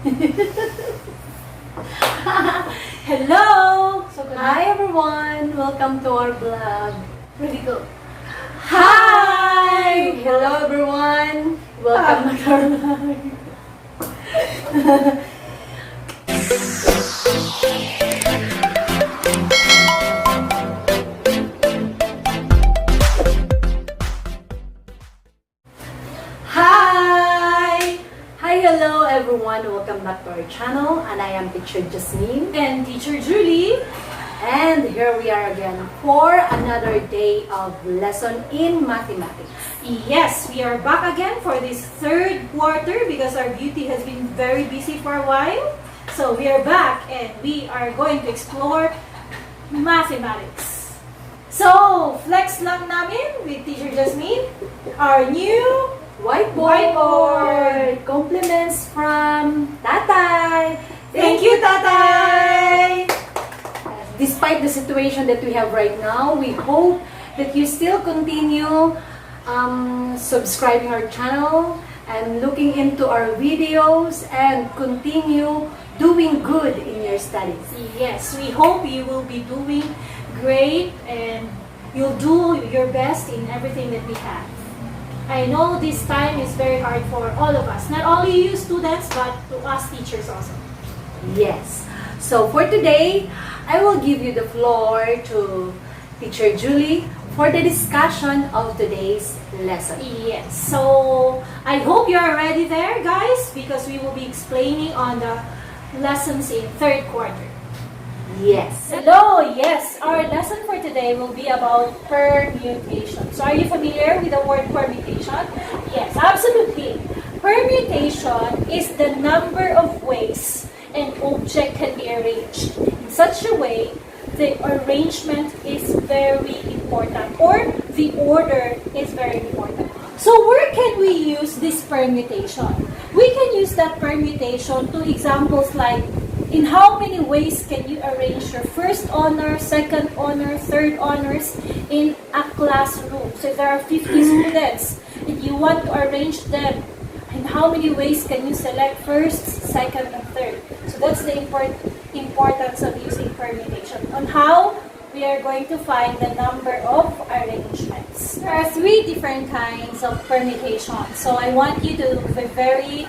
Hello! Hi everyone! Welcome to our vlog. Ready, go. Hi! Hello everyone! Welcome to our vlog. Hi! Hi, hello everyone! Welcome back to our channel, and I am Teacher Jasmine. And Teacher Julie. And here we are again for another day of lesson in mathematics. Yes, we are back again for this third quarter because our beauty has been very busy for a while. So we are back and we are going to explore mathematics. So, flex lang namin with Teacher Jasmine, our new Whiteboard! Compliments from Tatay! Thank you, Tatay! Despite the situation that we have right now, we hope that you still continue subscribing our channel and looking into our videos and continue doing good in your studies. Yes, we hope you will be doing great and you'll do your best in everything that we have. I know this time is very hard for all of us, not only you students, but to us teachers also. Yes. So for today, I will give you the floor to Teacher Julie for the discussion of today's lesson. Yes, so I hope you are ready there, guys, because we will be explaining on the lessons in third quarter. Yes. Hello, yes, our lesson for today will be about permutation. So are you familiar with the word permutation? Yes, absolutely. Permutation is the number of ways an object can be arranged in such a way the arrangement is very important, or the order is very important. So where can we use this permutation? We can use that permutation to examples like, in how many ways can you arrange your first honor, second honor, third honors in a classroom? So if there are 50 students and you want to arrange them, in how many ways can you select first, second, and third? So that's the importance of using permutation. On how we are going to find the number of arrangements. There are three different kinds of permutation. So I want you to be very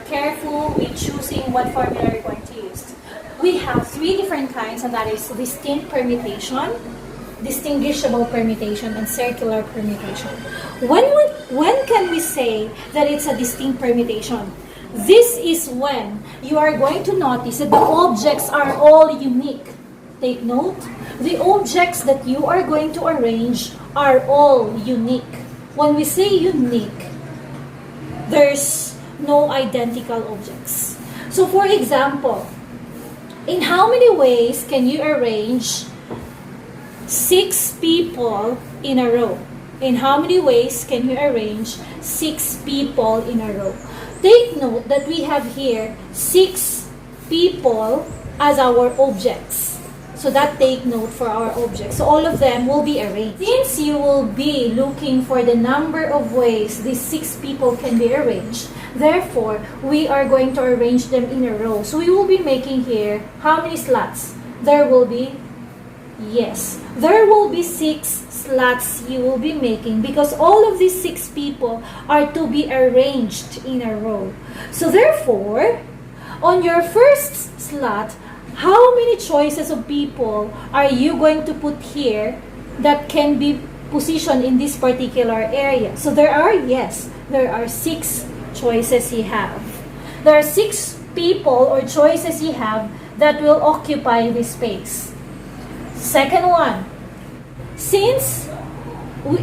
careful with choosing what formula you're going to use. We have three different kinds, and that is distinct permutation, distinguishable permutation, and circular permutation. When can we say that it's a distinct permutation? This is when you are going to notice that the objects are all unique. Take note, the objects that you are going to arrange are all unique. When we say unique, there's no identical objects. So for example, in how many ways can you arrange 6 people in a row? In how many ways can you arrange 6 people in a row? Take note that we have here 6 people as our objects. So that take note for our objects. So all of them will be arranged. Since you will be looking for the number of ways these 6 people can be arranged, therefore, we are going to arrange them in a row. So we will be making here, how many slots? There will be, yes, there will be 6 slots you will be making because all of these 6 people are to be arranged in a row. So therefore, on your first slot, how many choices of people are you going to put here that can be positioned in this particular area? So there are, yes, there are 6 choices you have. There are 6 people or choices you have that will occupy this space. Second one, since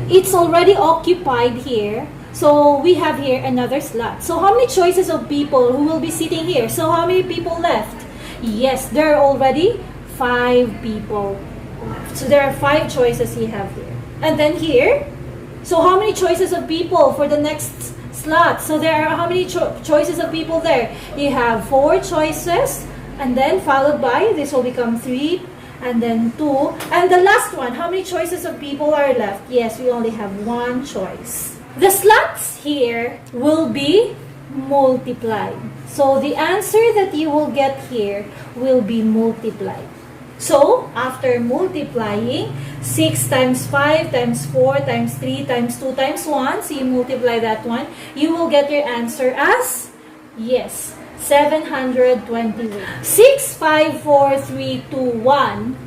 it's already occupied here, so we have here another slot. So how many choices of people who will be sitting here? So how many people left? Yes, there are already 5 people left. So there are 5 choices you have here. And then here, so how many choices of people for the next slot? So there are how many choices of people there? You have 4 choices, and then followed by, this will become 3, and then 2. And the last one, how many choices of people are left? Yes, we only have 1 choice. The slots here will be multiplied. So the answer that you will get here will be multiplied. So, after multiplying, 6 times 5 times 4 times 3 times 2 times 1, so you multiply that one, you will get your answer as, yes, 720 ways. 6, 5, 4, 3, 2, 1,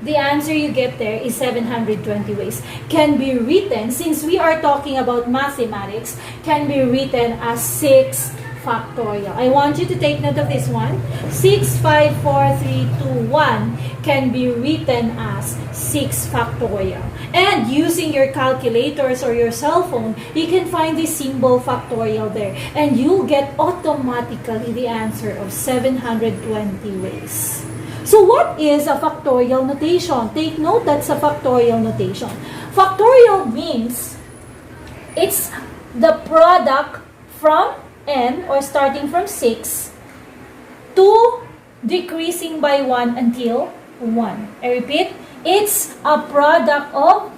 the answer you get there is 720 ways. Can be written, since we are talking about mathematics, can be written as 6 factorial. I want you to take note of this one. 6, 5, 4, 3, 2, 1 can be written as 6 factorial. And using your calculators or your cell phone, you can find this symbol factorial there. And you'll get automatically the answer of 720 ways. So what is a factorial notation? Take note, that's a factorial notation. Factorial means it's the product from n, or starting from 6 to decreasing by 1 until 1. I repeat, it's a product of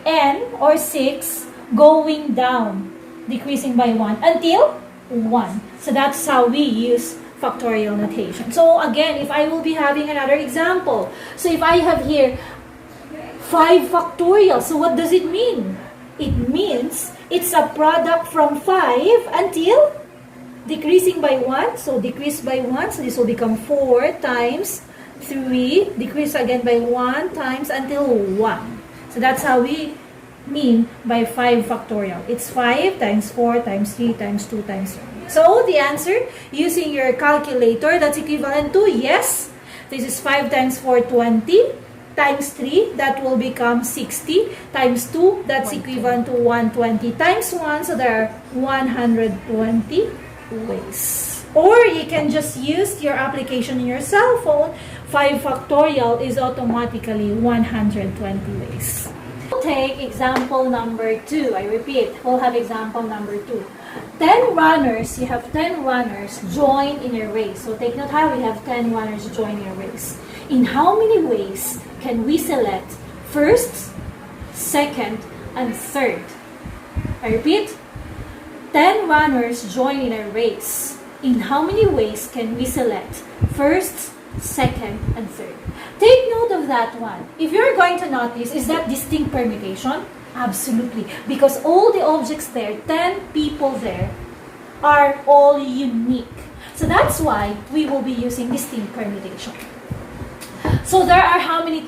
n, or 6, going down, decreasing by 1 until 1. So that's how we use factorial notation. So again, if I will be having another example, so if I have here 5 factorial, so what does it mean? It means it's a product from 5 until decreasing by 1, so decrease by 1, so this will become 4 times 3, decrease again by 1 times until 1. So that's how we mean by 5 factorial. It's 5 times 4 times 3 times 2 times 1. So the answer, using your calculator, that's equivalent to, yes, this is 5 times 4, 20, times 3, that will become 60, times 2, that's equivalent to 120, times 1, so there are 120 ways. Or you can just use your application in your cell phone. 5 factorial is automatically 120 ways. We'll take example number 2. I repeat, we'll have example number 2. 10 runners, you have 10 runners join in a race. So take note how we have 10 runners join in a race. In how many ways can we select first, second, and third? I repeat, 10 runners join in a race. In how many ways can we select first, second, and third? Take note of that one. If you're going to notice, is that distinct permutation? Absolutely. Because all the objects there, 10 people there, are all unique. So that's why we will be using distinct permutation. So there are how many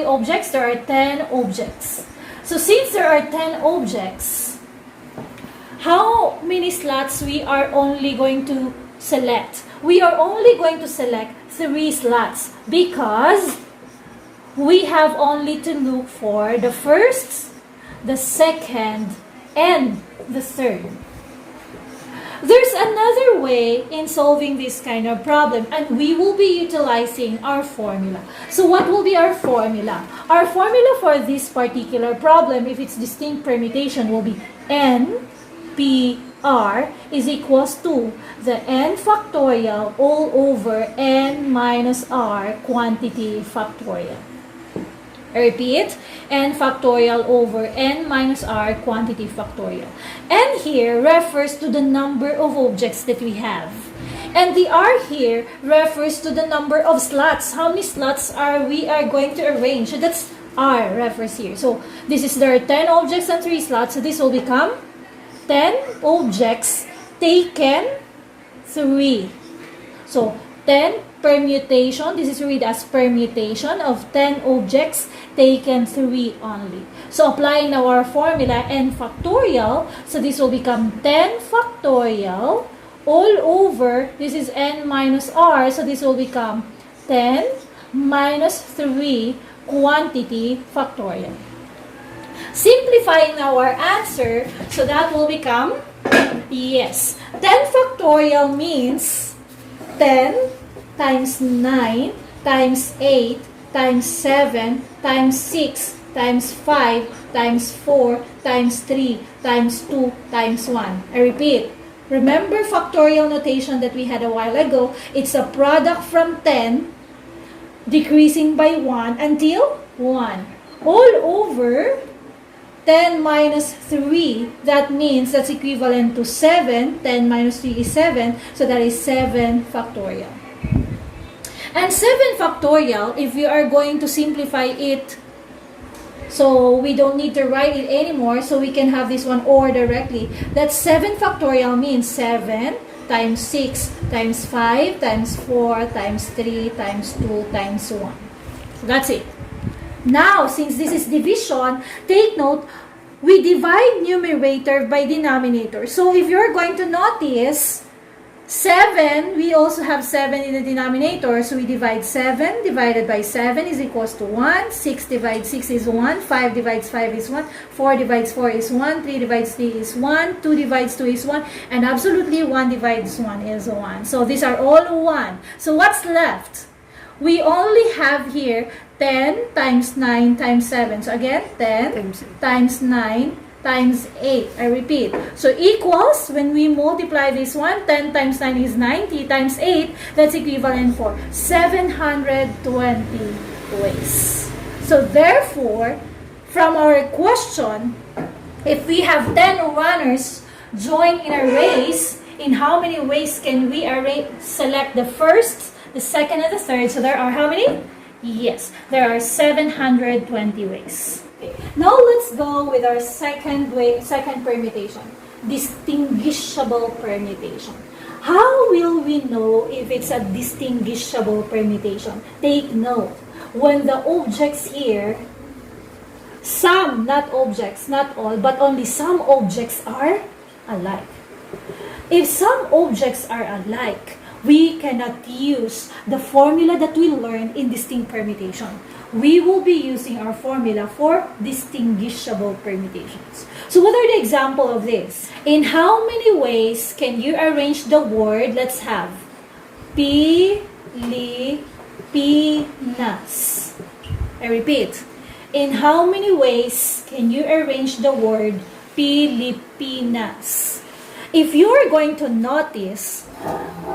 objects? There are 10 objects. So since there are 10 objects, how many slots we are only going to select? We are only going to select 3 slots because we have only to look for the first, the second, and the third. There's another way in solving this kind of problem, and we will be utilizing our formula. So what will be our formula? Our formula for this particular problem, if it's distinct permutation, will be NPR is equals to the n factorial all over n minus r quantity factorial. I repeat, n factorial over n minus r quantity factorial. N here refers to the number of objects that we have. And the r here refers to the number of slots. How many slots we are going to arrange? So that's r refers here. So this is, there are 10 objects and 3 slots. So this will become 10 objects taken 3. So 10 permutation, this is read as permutation of 10 objects taken 3 only. So applying now our formula n factorial, so this will become 10 factorial all over, this is n minus r, so this will become 10 minus 3 quantity factorial. Simplifying our answer, so that will become, yes, 10 factorial means 10 times 9 times 8 times 7 times 6 times 5 times 4 times 3 times 2 times 1. I repeat, remember factorial notation that we had a while ago? It's a product from 10 decreasing by 1 until 1 all over 10 minus 3, that means that's equivalent to 7. 10 minus 3 is 7, so that is 7 factorial. And 7 factorial, if we are going to simplify it, so we don't need to write it anymore, so we can have this one or directly. That 7 factorial means 7 times 6 times 5 times 4 times 3 times 2 times 1. So that's it. Now, since this is division, take note, we divide numerator by denominator. So if you're going to notice, 7, we also have 7 in the denominator. So we divide 7 divided by 7 is equals to 1. 6 divides 6 is 1. 5 divides 5 is 1. 4 divides 4 is 1. 3 divides 3 is 1. 2 divides 2 is 1. And absolutely 1 divides 1 is 1. So these are all 1. So what's left? We only have here 10 times 9 times 7. So again, 10 times 9 times 8. I repeat. So equals, when we multiply this one, 10 times 9 is 90 times 8. That's equivalent for 720 ways. So therefore, from our question, if we have 10 runners join in a race, in how many ways can we select the first, the second, and the third? So there are how many? Yes, there are 720 ways. Okay. Now let's go with our second permutation, distinguishable permutation. How will we know if it's a distinguishable permutation? Take note, when the objects here, some, not objects, not all, but only some objects are alike. If some objects are alike, we cannot use the formula that we learned in distinct permutation. We will be using our formula for distinguishable permutations. So what are the example of this? In how many ways can you arrange the word? Let's have Pilipinas. I repeat. In how many ways can you arrange the word Pilipinas? If you are going to notice,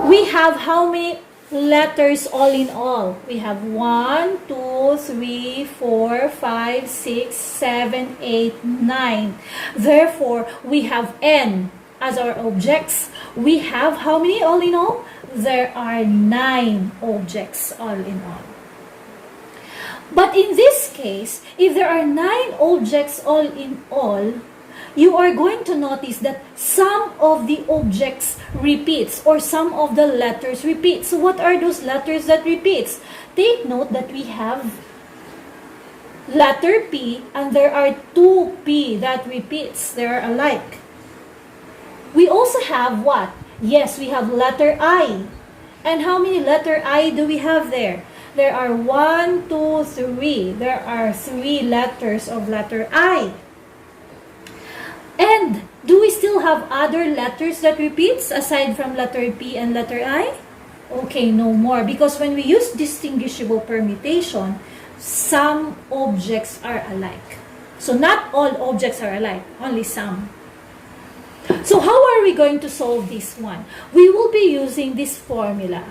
we have how many letters all in all? We have 1, 2, 3, 4, 5, 6, 7, 8, 9. Therefore, we have N as our objects. We have how many all in all? There are 9 objects all in all. But in this case, if there are 9 objects all in all, you are going to notice that some of the objects repeats or some of the letters repeat. So what are those letters that repeats? Take note that we have letter P and there are 2 P that repeats. They are alike. We also have what? Yes, we have letter I. And how many letter I do we have there? There are 1, 2, 3. There are 3 letters of letter I. And do we still have other letters that repeats aside from letter P and letter I? Okay, no more. Because when we use distinguishable permutation, some objects are alike. So not all objects are alike, only some. So how are we going to solve this one? We will be using this formula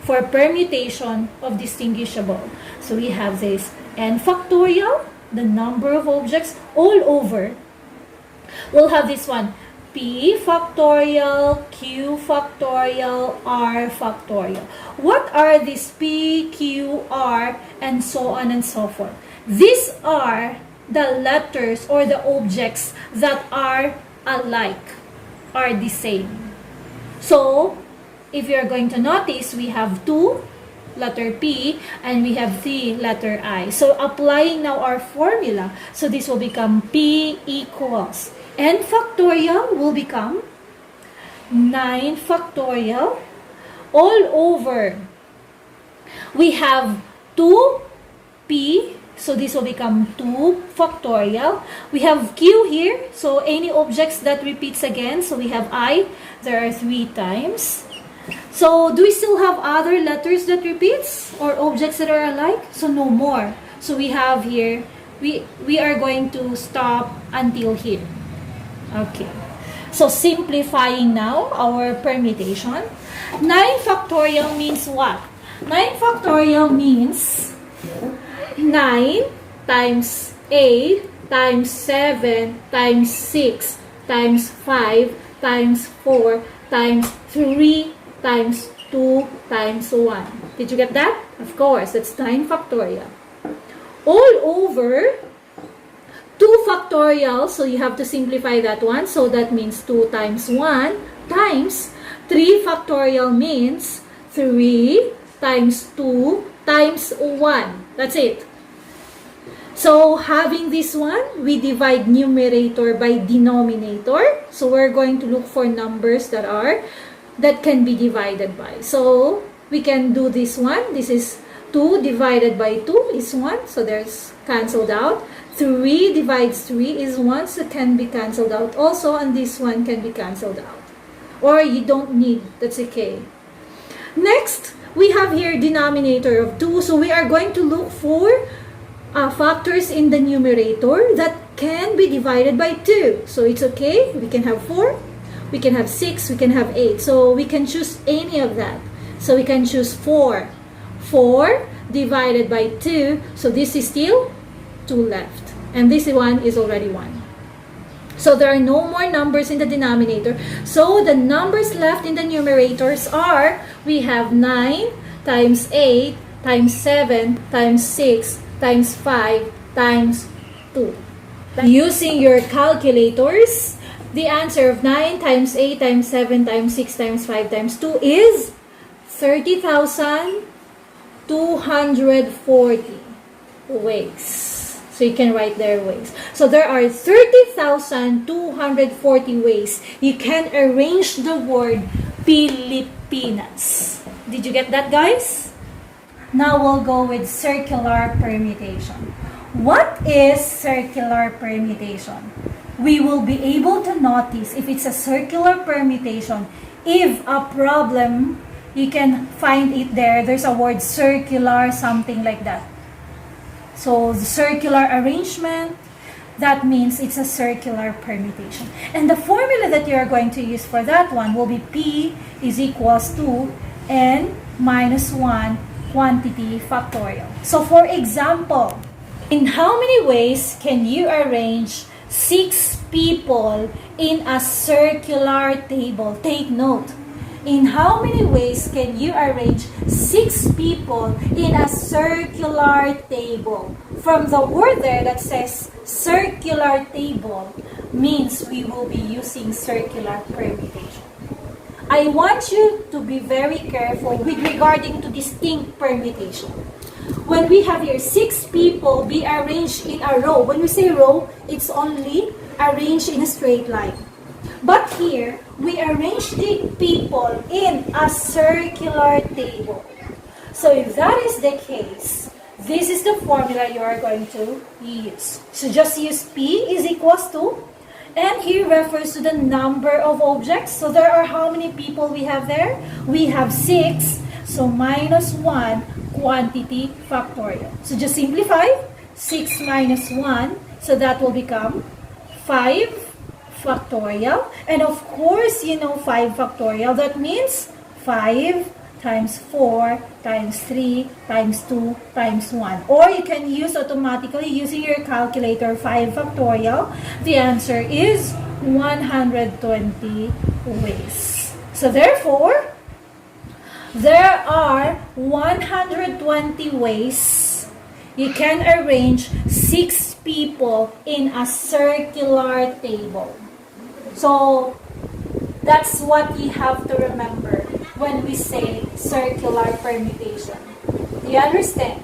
for permutation of distinguishable. So we have this n factorial, the number of objects all over. We'll have this one, P factorial, Q factorial, R factorial. What are these P, Q, R, and so on and so forth? These are the letters or the objects that are alike, are the same. So, if you're going to notice, we have 2, letter P, and we have 3, letter I. So, applying now our formula, so this will become P equals n factorial will become 9 factorial all over. We have 2P, so this will become 2 factorial. We have Q here, so any objects that repeats again, so we have I, there are 3 times. So do we still have other letters that repeats or objects that are alike? So no more. So we have here, we are going to stop until here. Okay, so simplifying now our permutation. 9 factorial means what? 9 factorial means 9 times A times 7 times 6 times 5 times 4 times 3 times 2 times 1. Did you get that? Of course, that's 9 factorial. All over 2 factorial, so you have to simplify that one. So that means 2 times 1 times 3 factorial means 3 times 2 times 1. That's it. So having this one, we divide numerator by denominator. So we're going to look for numbers that can be divided by. So we can do this one. This is 2 divided by 2 is 1. So there's cancelled out. 3 divides 3 is 1. So can be cancelled out also. And this one can be cancelled out. Or you don't need. That's okay. Next, we have here denominator of 2. So we are going to look for factors in the numerator that can be divided by 2. So it's okay. We can have 4. We can have 6. We can have 8. So we can choose any of that. So we can choose 4. 4 divided by 2. So this is still 2 left. And this one is already 1. So there are no more numbers in the denominator. So the numbers left in the numerators are, we have 9 times 8 times 7 times 6 times 5 times 2. Using your calculators, the answer of 9 times 8 times 7 times 6 times 5 times 2 is 30,240 ways. So you can write their ways. So there are 30,240 ways you can arrange the word Pilipinas. Did you get that, guys? Now we'll go with circular permutation. What is circular permutation? We will be able to notice if it's a circular permutation, if a problem, you can find it there. There's a word circular, something like that. So the circular arrangement, that means it's a circular permutation. And the formula that you are going to use for that one will be P is equals to N minus 1 quantity factorial. So for example, in how many ways can you arrange 6 people in a circular table? Take note. In how many ways can you arrange 6 people in a circular table? From the word there that says circular table means we will be using circular permutation. I want you to be very careful with regarding to distinct permutation. When we have here 6 people be arranged in a row, when we say row, it's only arranged in a straight line. But here, we arrange the people in a circular table. So if that is the case, this is the formula you are going to use. So just use P is equals to, and here refers to the number of objects. So there are how many people we have there? We have 6, so minus 1 quantity factorial. So just simplify, 6 minus 1, so that will become 5 factorial. And of course, you know 5 factorial, that means 5 times 4 times 3 times 2 times 1. Or you can use automatically using your calculator 5 factorial. The answer is 120 ways. So therefore, there are 120 ways you can arrange 6 people in a circular table. So that's what you have to remember when we say circular permutation. Do you understand?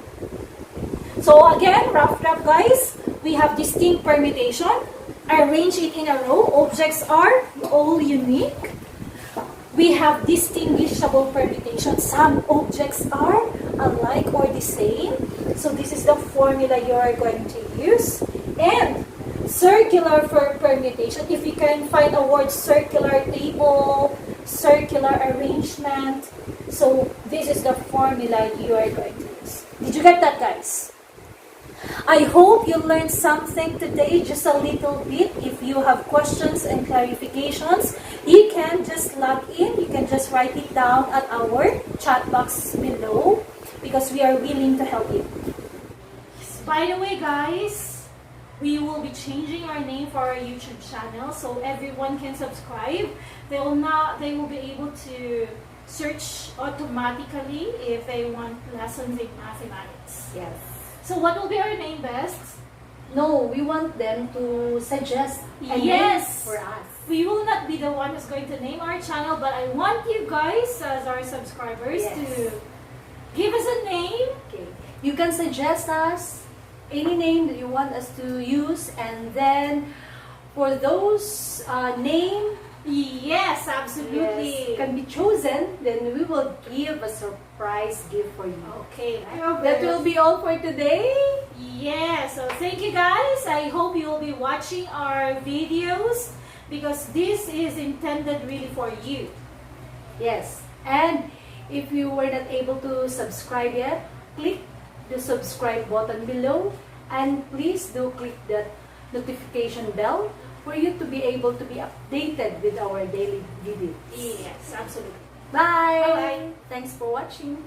So again, rough guys, we have distinct permutation. Arrange it in a row. Objects are all unique. We have distinguishable permutation. Some objects are alike or the same. So this is the formula you are going to use. And circular for permutation, if you can find a word circular table, circular arrangement, so this is the formula you are going to use. Did you get that, guys? I hope you learned something today, just a little bit. If you have questions and clarifications, you can just log in. You can just write it down at our chat box below because we are willing to help you. By the way, guys, we will be changing our name for our YouTube channel so everyone can subscribe. They will be able to search automatically if they want lessons in mathematics. Yes. So what will be our name, Best? No, we want them to suggest a name Yes. for us. We will not be the one who's going to name our channel, but I want you guys as our subscribers Yes. to give us a name. Okay. You can suggest us any name that you want us to use, and then for those name Yes, absolutely. can be chosen, then we will give a surprise gift for you. Okay. That will be all for today. Yeah, so thank you guys. I hope you will be watching our videos because this is intended really for you. Yes. And if you were not able to subscribe yet, click the subscribe button below, and please do click the notification bell for you to be able to be updated with our daily videos. Yes, absolutely. Bye! Bye-bye. Thanks for watching.